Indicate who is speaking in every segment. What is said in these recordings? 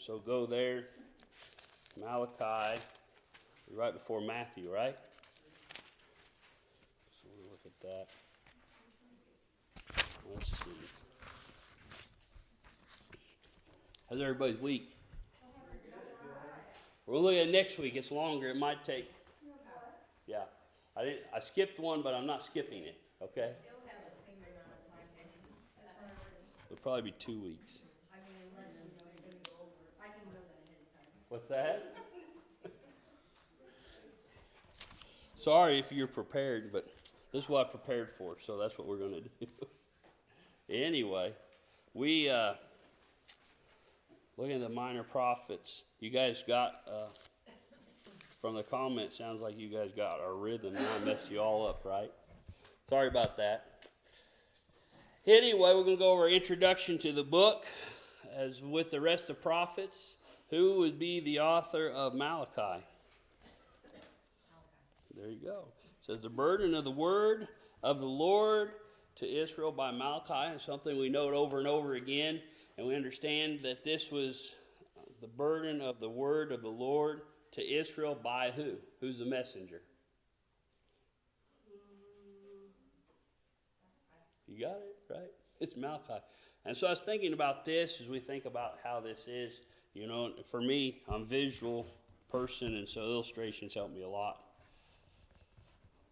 Speaker 1: so go there, Malachi, right before Matthew, right? So we'll look at that. Let's see. How's everybody's week? We'll look at it next week. It's longer. It might take. Yeah. I skipped one, but I'm not skipping it. Okay? It'll probably be 2 weeks. What's that? Sorry if you're prepared, but this is what I prepared for, so that's what we're going to do. Anyway, we looking at the minor prophets. You guys got, from the comments, sounds like you guys got our rhythm. I messed you all up, right? Sorry about that. Anyway, we're going to go over introduction to the book. As with the rest of prophets, who would be the author of Malachi? There you go. It says the burden of the word of the Lord to Israel by Malachi. It's something we note over and over again, and we understand that this was the burden of the word of the Lord to Israel by who? Who's the messenger? You got it, right? It's Malachi. And so I was thinking about this as we think about how this is. You know, for me, I'm a visual person, and so illustrations help me a lot.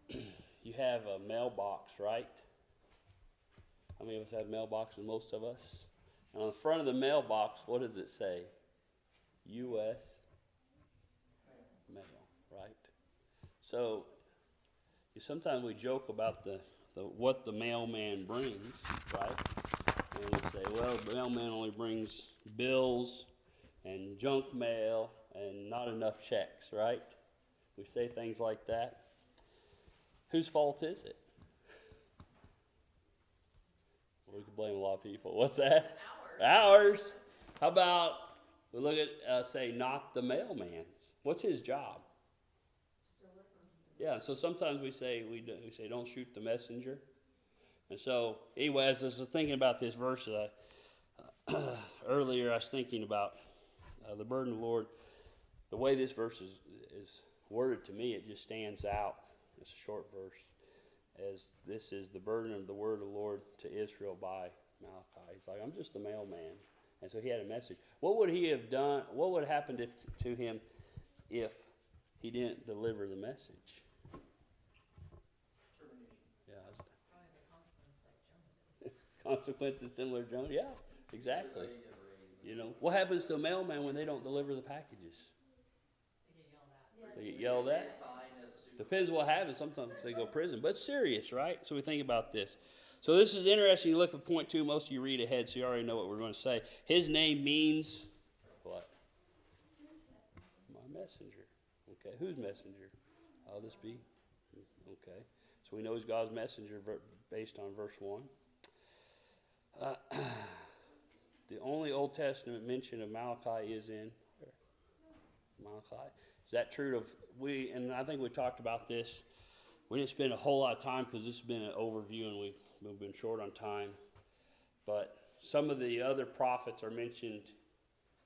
Speaker 1: You have a mailbox, right? How many of us have mailboxes? Most of us. And on the front of the mailbox, what does it say? U.S. Mail, right? So sometimes we joke about the what the mailman brings, right? And we say, well, the mailman only brings bills and junk mail and not enough checks, right? We say things like that. Whose fault is it? Well, we can blame a lot of people. What's that? Ours. How about we look at, say, not the mailman's? What's his job? Yeah, so sometimes we say don't shoot the messenger. And so, anyway, as I was thinking about this verse earlier, I was thinking about the burden of the Lord. The way this verse is worded to me, it just stands out. It's a short verse. As this is the burden of the word of the Lord to Israel by Malachi. He's like, I'm just a mailman. And so he had a message. What would he have done? What would have happened to him if he didn't deliver the message? Yeah. Consequences similar to Jonah. Yeah, exactly. You know, what happens to a mailman when they don't deliver the packages? They get yelled at. Depends what happens. Sometimes they go to prison. But it's serious, right? So we think about this. So this is interesting. You look at point 2. Most of you read ahead, so you already know what we're going to say. His name means what? My messenger. Okay. Whose messenger? I'll this be? Okay. So we know he's God's messenger based on verse 1. The only Old Testament mention of Malachi is in Malachi. Is that true and I think we talked about this. We didn't spend a whole lot of time because this has been an overview and we've been short on time. But some of the other prophets are mentioned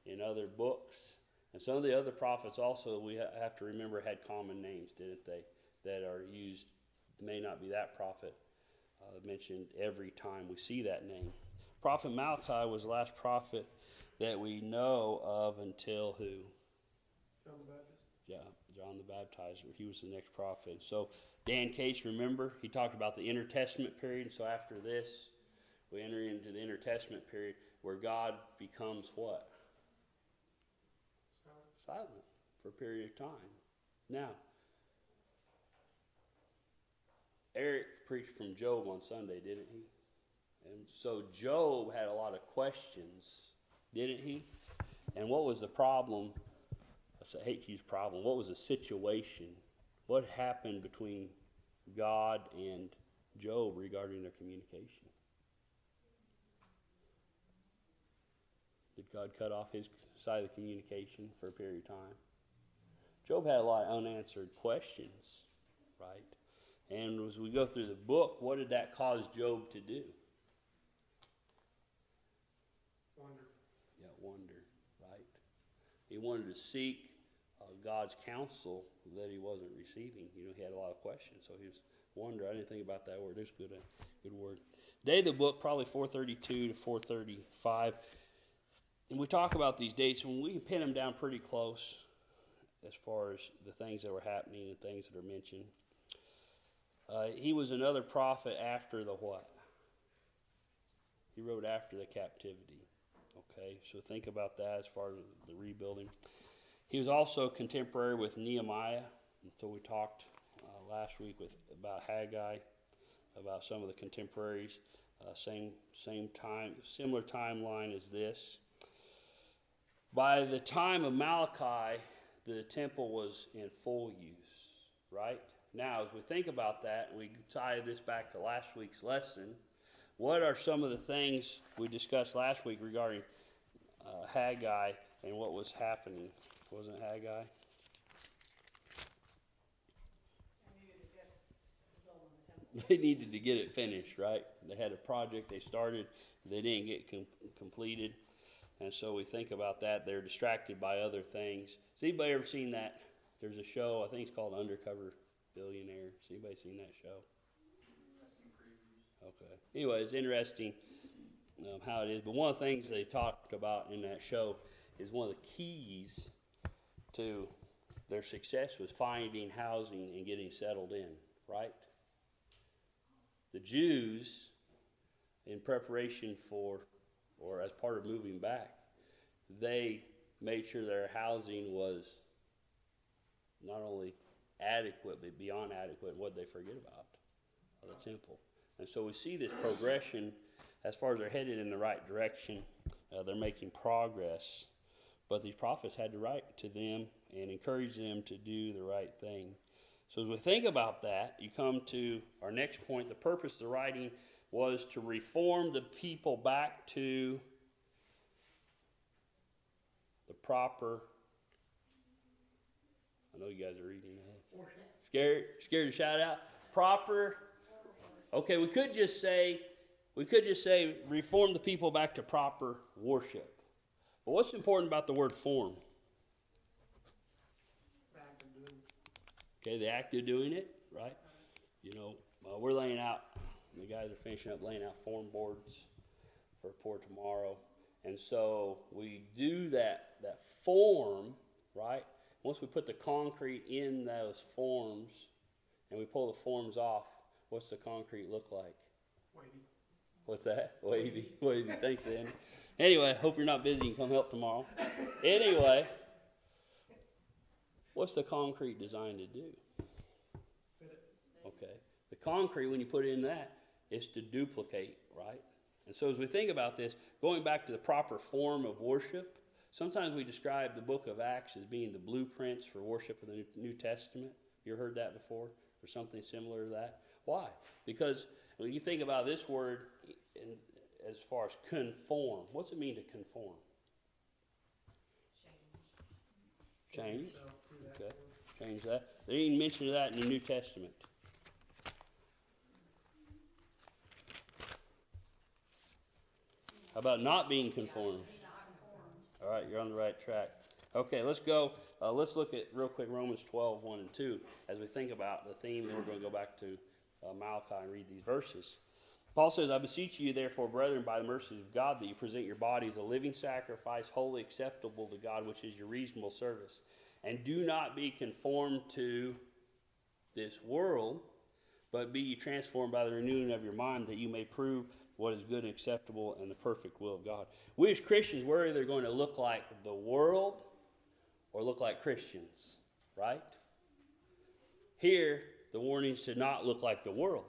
Speaker 1: in other books. And some of the other prophets also, we have to remember, had common names, didn't they? That are used, may not be that prophet mentioned every time we see that name. Prophet Malachi was the last prophet that we know of until who?
Speaker 2: John the Baptist.
Speaker 1: Yeah, John the Baptizer. He was the next prophet. So Dan Case, remember, he talked about the intertestament period. So after this, we enter into the intertestament period where God becomes what? Silent for a period of time. Now, Eric preached from Job on Sunday, didn't he? And so Job had a lot of questions, didn't he? And what was the problem? I hate to use problem. What was the situation? What happened between God and Job regarding their communication? Did God cut off his side of the communication for a period of time? Job had a lot of unanswered questions, right? And as we go through the book, what did that cause Job to do?
Speaker 2: Wonder.
Speaker 1: Yeah, wonder, right? He wanted to seek God's counsel that he wasn't receiving. He had a lot of questions, so he was wondering. I didn't think about that word. It's good word. Day of the book, probably 432 to 435. And we talk about these dates, and we can pin them down pretty close as far as the things that were happening and things that are mentioned. He was another prophet after the what? He wrote after the captivity. Okay, so think about that as far as the rebuilding. He was also contemporary with Nehemiah, and so we talked last week about Haggai, about some of the contemporaries. Same time, similar timeline as this. By the time of Malachi, the temple was in full use, right? Now, as we think about that, we tie this back to last week's lesson. What are some of the things we discussed last week regarding Haggai and what was happening? Wasn't it Haggai? They needed to get it finished, right? They had a project they started, they didn't get completed. And so we think about that. They're distracted by other things. Has anybody ever seen that? There's a show, I think it's called Undercover Billionaire. Has anybody seen that show? Okay. Anyway, it's interesting how it is. But one of the things they talked about in that show is one of the keys to their success was finding housing and getting settled in, right? The Jews, in preparation for, or as part of moving back, they made sure their housing was not only adequate, but beyond adequate. What did they forget about? The temple. And so we see this progression as far as they're headed in the right direction. They're making progress. But these prophets had to write to them and encourage them to do the right thing. So as we think about that, you come to our next point. The purpose of the writing was to reform the people back to the proper. I know you guys are reading ahead. Scared to shout out. Proper. Okay, we could just say reform the people back to proper worship. But what's important about the word form? Okay, the act of doing it, right? We're laying out, the guys are finishing up laying out form boards for pour tomorrow. And so we do that form, right? Once we put the concrete in those forms and we pull the forms off, what's the concrete look like?
Speaker 2: Wavy.
Speaker 1: What's that? Wavy. Wavy. Thanks, Andy. Anyway, hope you're not busy. You can come help tomorrow. Anyway, what's the concrete designed to do? Okay. The concrete, when you put in that, is to duplicate, right? And so as we think about this, going back to the proper form of worship, sometimes we describe the book of Acts as being the blueprints for worship in the New Testament. You ever heard that before? Or something similar to that? Why? Because when you think about this word as far as conform, what's it mean to conform? Change. Okay. Change that. They didn't mention that in the New Testament. How about not being conformed? All right, you're on the right track. Okay, let's go. Let's look at real quick Romans 12, 1 and 2 as we think about the theme. Then we're going to go back to Malachi and read these verses. Paul says, I beseech you, therefore, brethren, by the mercies of God, that you present your bodies a living sacrifice, wholly acceptable to God, which is your reasonable service. And do not be conformed to this world, but be ye transformed by the renewing of your mind, that you may prove what is good and acceptable and the perfect will of God. We as Christians, we're either going to look like the world or look like Christians, right? Here, the warning is to not look like the world.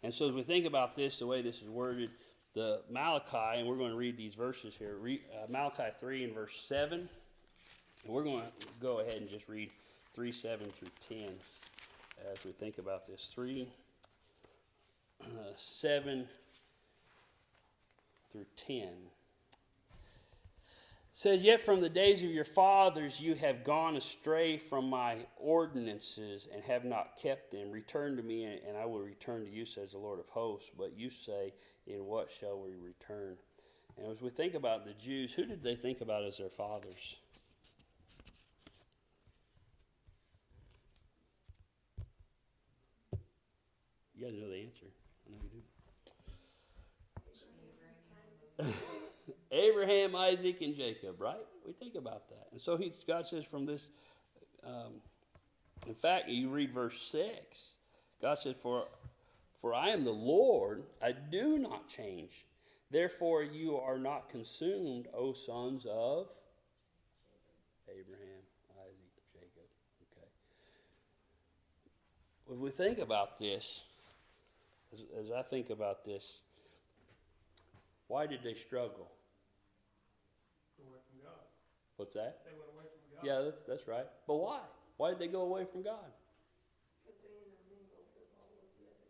Speaker 1: And so as we think about this, the way this is worded, the Malachi, and we're going to read these verses here, Malachi 3 and verse 7. And we're going to go ahead and just read 3, 7 through 10 as we think about this. 3, 7 through 10. It says, yet from the days of your fathers you have gone astray from my ordinances and have not kept them. Return to me, and I will return to you, says the Lord of hosts. But you say, in what shall we return? And as we think about the Jews, who did they think about as their fathers? You guys know the answer. I know you do. Abraham, Isaac, and Jacob, right? We think about that. And so God says from this, in fact, you read verse 6, God said, for I am the Lord, I do not change. Therefore you are not consumed, O sons of Abraham, Isaac, Jacob. Okay. If we think about this, as I think about this, why did they struggle?
Speaker 2: Away from God.
Speaker 1: What's that?
Speaker 2: They went away from God.
Speaker 1: Yeah, that's right. But why? Why did they go away from God?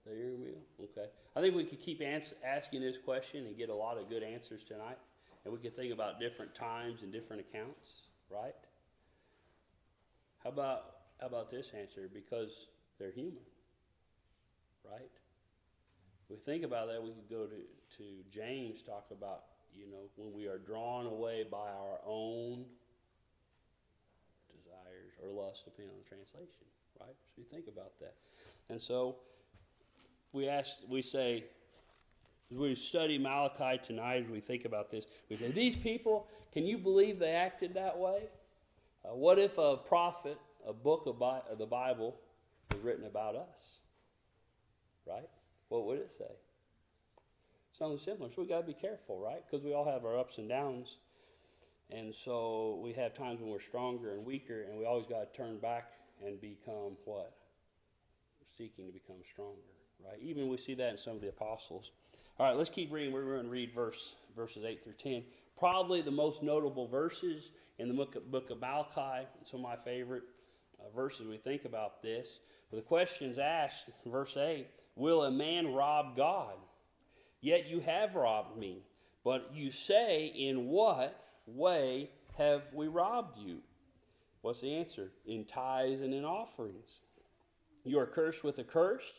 Speaker 1: They intermingled. Okay. I think we could keep asking this question and get a lot of good answers tonight. And we could think about different times and different accounts, right? How about this answer? Because they're human, right? If we think about that, we could go to James, talk about, when we are drawn away by our own desires or lust, depending on the translation, right? So you think about that. And so we say, as we study Malachi tonight, as we think about this, we say, these people, can you believe they acted that way? What if a prophet, a book of the Bible, was written about us? Right? What would it say? Something similar. So we got to be careful, right? Because we all have our ups and downs. And so we have times when we're stronger and weaker, and we always got to turn back and become what? Seeking to become stronger, right? Even we see that in some of the apostles. All right, let's keep reading. We're going to read verses 8 through 10. Probably the most notable verses in the book of Malichi. Some of my favorite verses we think about this. But the question is asked, verse 8, will a man rob God? Yet you have robbed me. But you say, in what way have we robbed you? What's the answer? In tithes and in offerings. You are cursed with a curse,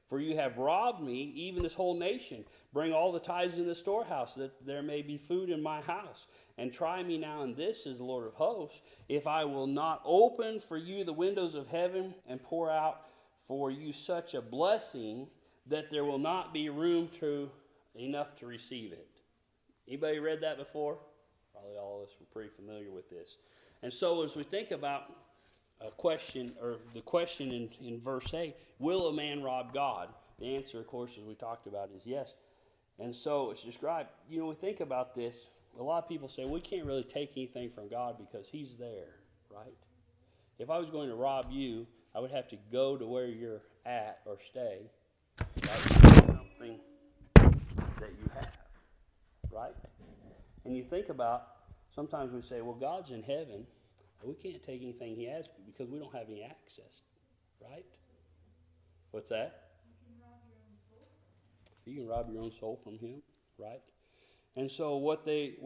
Speaker 1: for you have robbed me, even this whole nation. Bring all the tithes in the storehouse, that there may be food in my house. And try me now in this, says the Lord of hosts, if I will not open for you the windows of heaven and pour out for you such a blessing that there will not be room enough to receive it. Anybody read that before? Probably all of us were pretty familiar with this. And so as we think about a question, or the question in verse 8, will a man rob God? The answer, of course, as we talked about, is yes. And so it's described, we think about this, a lot of people say, we can't really take anything from God because he's there, right? If I was going to rob you, I would have to go to where you're at or stay, right? Something that you have, right? And you think about, sometimes we say, well, God's in heaven. We can't take anything he has because we don't have any access, right? What's that? You can rob your own soul from him, right? And so what they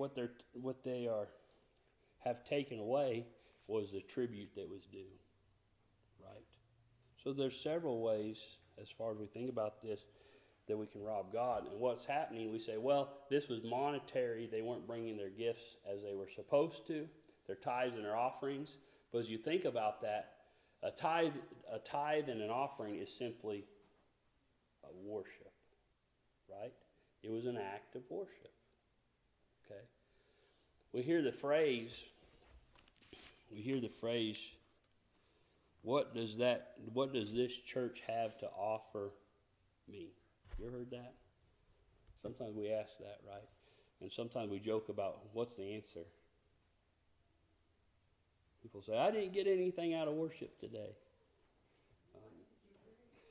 Speaker 1: have taken away was the tribute that was due, right? So there's several ways, as far as we think about this, that we can rob God. And what's happening, we say, well, this was monetary. They weren't bringing their gifts as they were supposed to, their tithes and their offerings. But as you think about that, a tithe and an offering is simply a worship, right? It was an act of worship. Okay. We hear the phrase, what does this church have to offer me? You ever heard that? Sometimes we ask that, right? And sometimes we joke about, what's the answer? People say, I didn't get anything out of worship today.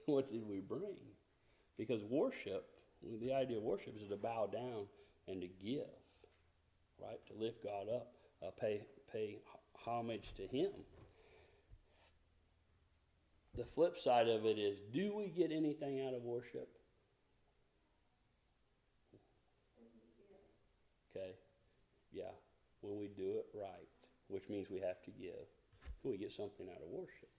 Speaker 1: What did we bring? Because worship, the idea of worship is to bow down and to give, right? To lift God up, pay homage to him. The flip side of it is, do we get anything out of worship? Okay, yeah, when we do it right, which means we have to give. We get something out of worship.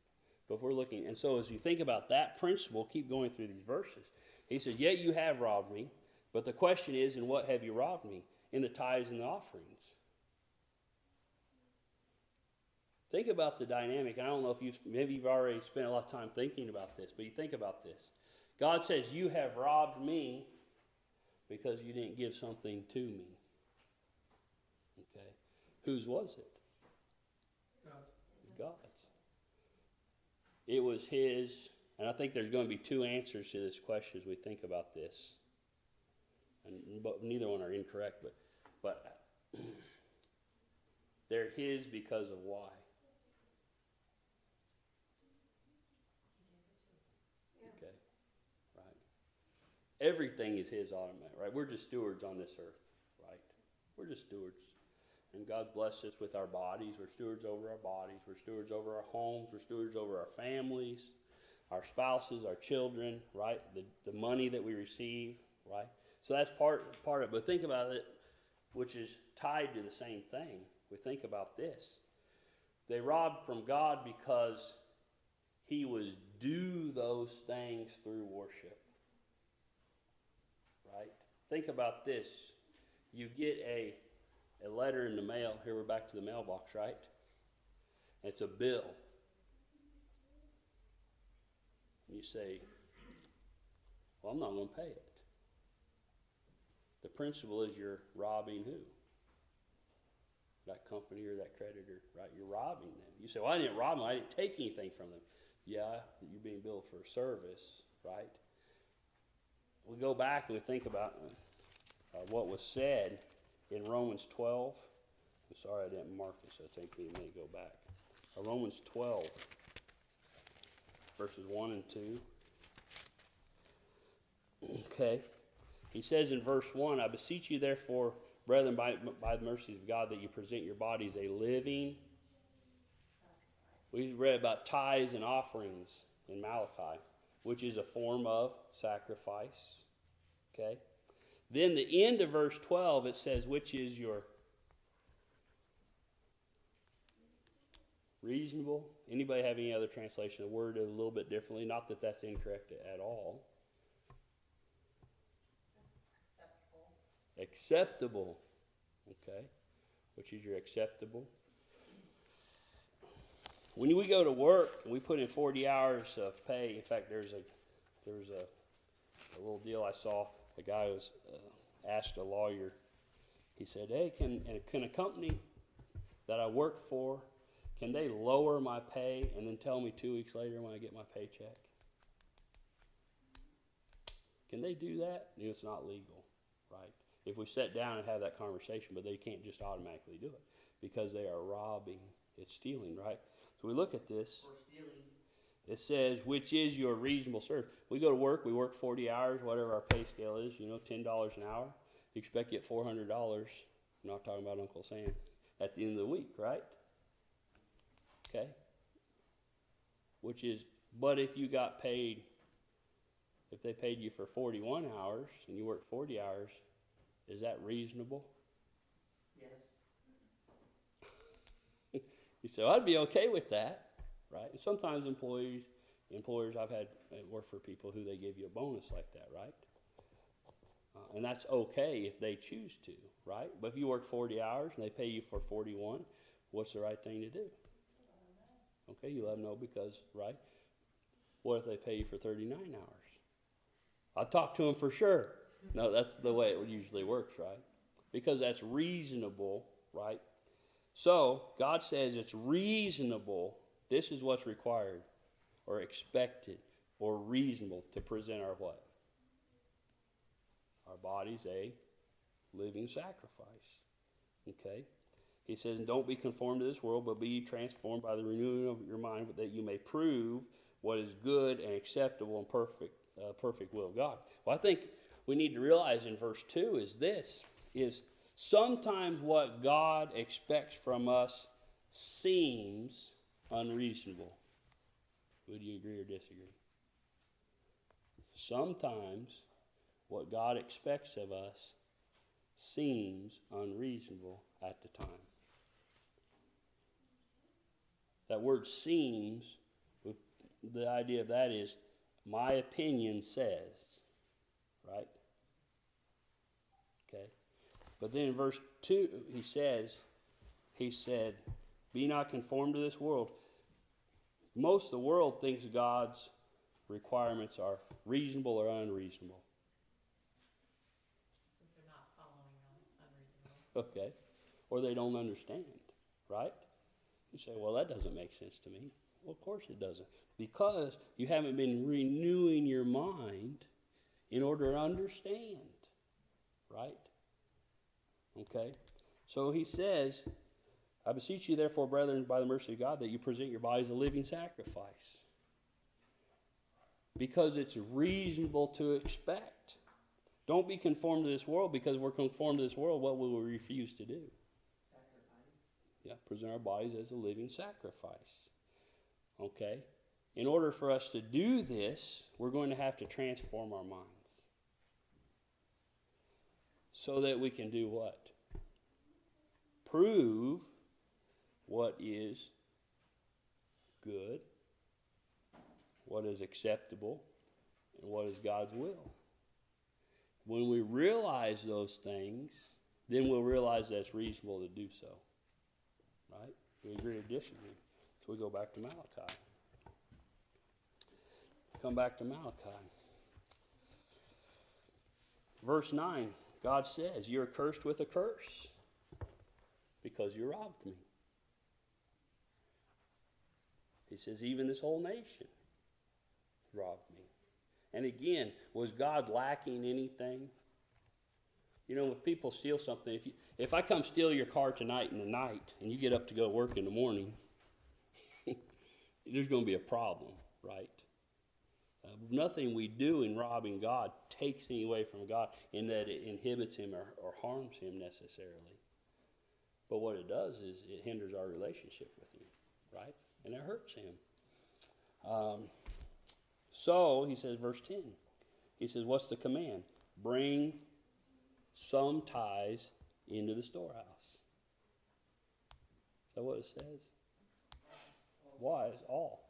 Speaker 1: But if we're looking, and so as you think about that principle, keep going through these verses. He says, yet you have robbed me, but the question is, in what have you robbed me? In the tithes and the offerings. Think about the dynamic. I don't know if maybe you've already spent a lot of time thinking about this, but you think about this. God says, you have robbed me because you didn't give something to me. Okay. Whose was it? God's. It was his, and I think there's going to be two answers to this question as we think about this. But neither one are incorrect, but they're his because of why. Okay, right. Everything is his automatic, right? We're just stewards on this earth, right? We're just stewards. And God's blessed us with our bodies. We're stewards over our bodies. We're stewards over our homes. We're stewards over our families, our spouses, our children, right? The money that we receive, right? So that's part of it. But think about it, which is tied to the same thing. We think about this. They robbed from God because he was due those things through worship. Right? Think about this. You get a letter in the mail. Here we're back to the mailbox, right? It's a bill. You say, well, I'm not going to pay it. The principle is you're robbing who? That company or that creditor, right? You're robbing them. You say, well, I didn't rob them. I didn't take anything from them. Yeah, you're being billed for service, right? We go back and we think about what was said in Romans 12. I'm sorry I didn't mark this. It'll take me a minute to go back. Romans 12, verses 1 and 2. Okay. He says in verse 1, I beseech you therefore, brethren, by the mercies of God, that you present your bodies a living. We read about tithes and offerings in Malachi, which is a form of sacrifice. Okay? Then the end of verse 12, it says, which is your reasonable. Anybody have any other translation? The word a little bit differently. Not that that's incorrect at all. Acceptable. Okay. Which is your acceptable. When we go to work and we put in 40 hours of pay, in fact, there's a little deal I saw. A guy was asked a lawyer. He said, "Hey, can a company that I work for, can they lower my pay and then tell me 2 weeks later when I get my paycheck? Can they do that?" It's not legal, right? If we sit down and have that conversation, but they can't just automatically do it because they are robbing. It's stealing, right? So we look at this.
Speaker 3: Or stealing.
Speaker 1: It says, which is your reasonable service. We go to work, we work 40 hours, whatever our pay scale is, $10 an hour. You expect to get $400. I'm not talking about Uncle Sam. At the end of the week, right? Okay? But if you got paid, if they paid you for 41 hours and you worked 40 hours, is that reasonable?
Speaker 3: Yes.
Speaker 1: You say, well, I'd be okay with that, right? And sometimes employers, I've had work for people who they give you a bonus like that, right? And that's okay if they choose to, right? But if you work 40 hours and they pay you for 41, what's the right thing to do? Okay, you let them know because, right? What if they pay you for 39 hours? I'll talk to them for sure. No, that's the way it usually works, right? Because that's reasonable, right? So, God says it's reasonable. This is what's required or expected or reasonable to present our what? Our bodies a living sacrifice. Okay? He says, and don't be conformed to this world, but be transformed by the renewing of your mind, that you may prove what is good and acceptable and perfect will of God. Well, I think we need to realize in verse 2 is sometimes what God expects from us seems unreasonable. Would you agree or disagree? Sometimes what God expects of us seems unreasonable at the time. That word seems, the idea of that is, my opinion says, right? Okay. But then in verse 2, he said, be not conformed to this world. Most of the world thinks God's requirements are reasonable or unreasonable.
Speaker 3: Since they're not following unreasonable.
Speaker 1: Okay. Or they don't understand, right? You say, well, that doesn't make sense to me. Well, of course it doesn't. Because you haven't been renewing your mind in order to understand, right? Okay? So he says, I beseech you, therefore, brethren, by the mercy of God, that you present your bodies a living sacrifice. Because it's reasonable to expect. Don't be conformed to this world, because we're conformed to this world, what will we refuse to do? Sacrifice. Yeah, present our bodies as a living sacrifice. Okay? In order for us to do this, we're going to have to transform our minds. So that we can do what? Prove what is good, what is acceptable, and what is God's will. When we realize those things, then we'll realize that it's reasonable to do so. Right? Do we agree or disagree? So we go back to Malachi. Come back to Malachi. Verse 9, God says, you're cursed with a curse because you robbed me. He says, even this whole nation robbed me. And again, was God lacking anything? You know, if people steal something, if I come steal your car tonight in the night and you get up to go to work in the morning, there's going to be a problem, right? Nothing we do in robbing God takes any away from God in that it inhibits him or harms him necessarily. But what it does is it hinders our relationship with him, right? And it hurts him. So, he says, verse 10, he says, what's the command? Bring some tithes into the storehouse. Is that what it says? Why? It's all.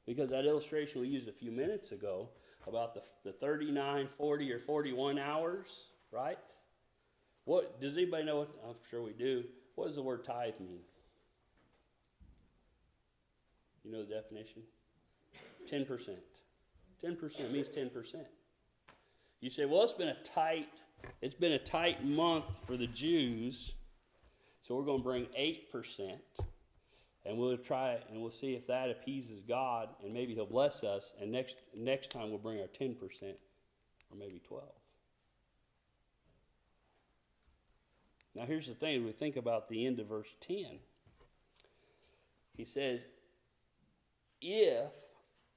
Speaker 1: Because that illustration we used a few minutes ago about the 39, 40, or 41 hours, right? What does anybody know what, I'm sure we do, what does the word tithe mean? You know the definition? 10%. 10% means 10%. You say, well, it's been a tight month for the Jews, so we're going to bring 8%, and we'll try it, and we'll see if that appeases God, and maybe he'll bless us, and next time we'll bring our 10%, or maybe 12. Now here's the thing, we think about the end of verse 10. He says, if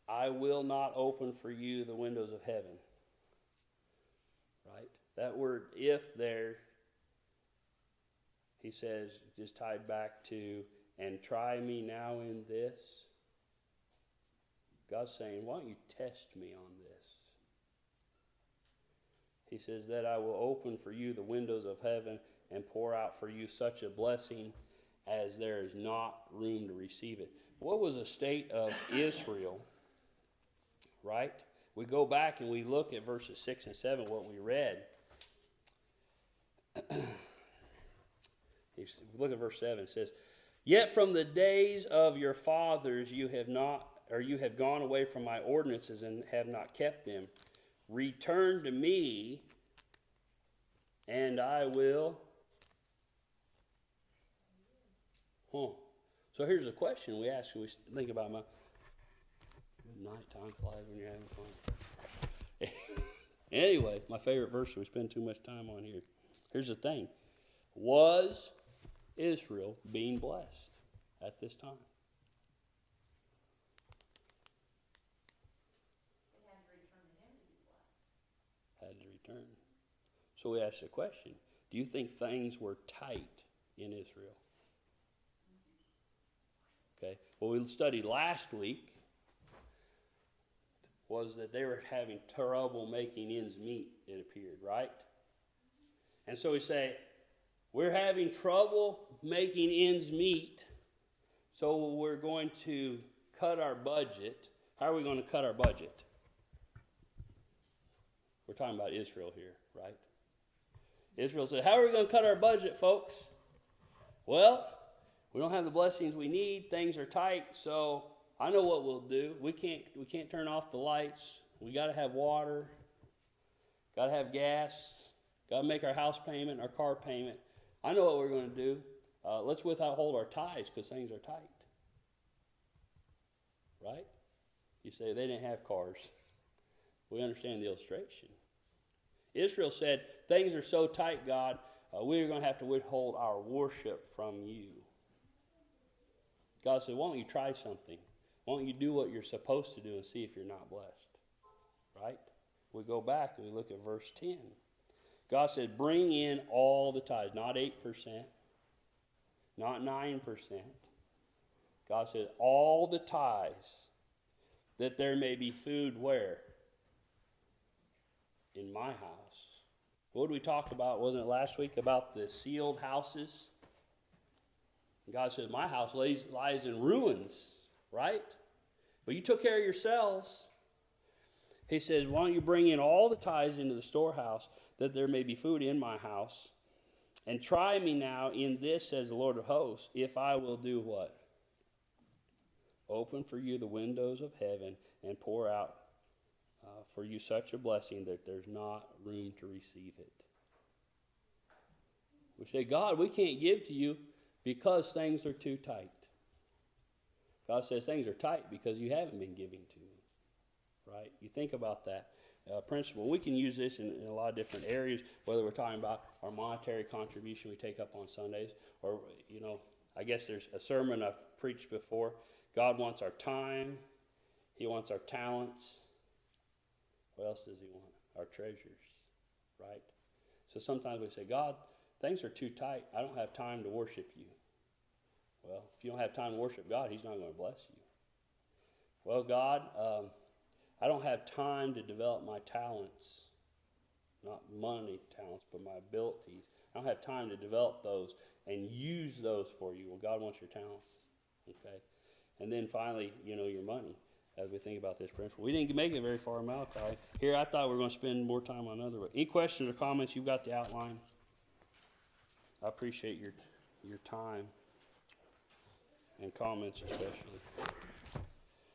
Speaker 1: I will not open for you the windows of heaven. Right? That word if there, he says, is tied back to, and try me now in this. God's saying, why don't you test me on this? He says that I will open for you the windows of heaven and pour out for you such a blessing as there is not room to receive it. What was the state of Israel? Right? We go back and we look at verses 6 and 7, what we read. Look at verse 7. It says, yet from the days of your fathers you have gone away from my ordinances and have not kept them. Return to me, and I will. So here's a question we ask when we think about my good night, time flies when you're having fun. Anyway, my favorite verse we spend too much time on here. Here's the thing. Was Israel being blessed at this time?
Speaker 3: They had to return to him to be blessed.
Speaker 1: Had to return. So we ask the question, do you think things were tight in Israel? Okay. What we studied last week was that they were having trouble making ends meet, it appeared, right? And so we say, we're having trouble making ends meet, so we're going to cut our budget. How are we going to cut our budget? We're talking about Israel here, right? Israel said, how are we going to cut our budget, folks? Well, we don't have the blessings we need. Things are tight, so I know what we'll do. We can't turn off the lights. We got to have water. Got to have gas. Got to make our house payment, our car payment. I know what we're going to do. Let's withhold our tithes because things are tight. Right? You say they didn't have cars. We understand the illustration. Israel said, things are so tight, God, we're going to have to withhold our worship from you. God said, why don't you try something? Why don't you do what you're supposed to do and see if you're not blessed? Right? We go back and we look at verse 10. God said, bring in all the tithes, not 8%, not 9%. God said, all the tithes, that there may be food where? In my house. What did we talk about? Wasn't it last week about the sealed houses? God says, my house lies in ruins, right? But you took care of yourselves. He says, why don't you bring in all the tithes into the storehouse, that there may be food in my house? And try me now in this, says the Lord of hosts, if I will do what? Open for you the windows of heaven and pour out for you such a blessing that there's not room to receive it. We say, God, we can't give to you because things are too tight. God says things are tight because you haven't been giving to me. Right? You think about that principle. We can use this in a lot of different areas, whether we're talking about our monetary contribution we take up on Sundays, or, I guess there's a sermon I've preached before. God wants our time. He wants our talents. What else does he want? Our treasures, right? So sometimes we say, God, things are too tight. I don't have time to worship you. Well, if you don't have time to worship God, he's not going to bless you. Well, God, I don't have time to develop my talents, not money talents, but my abilities. I don't have time to develop those and use those for you. Well, God wants your talents, okay? And then finally, your money. As we think about this principle, we didn't make it very far, Malachi. Here, I thought we were going to spend more time on other. Any questions or comments? You've got the outline. I appreciate your time and comments, especially.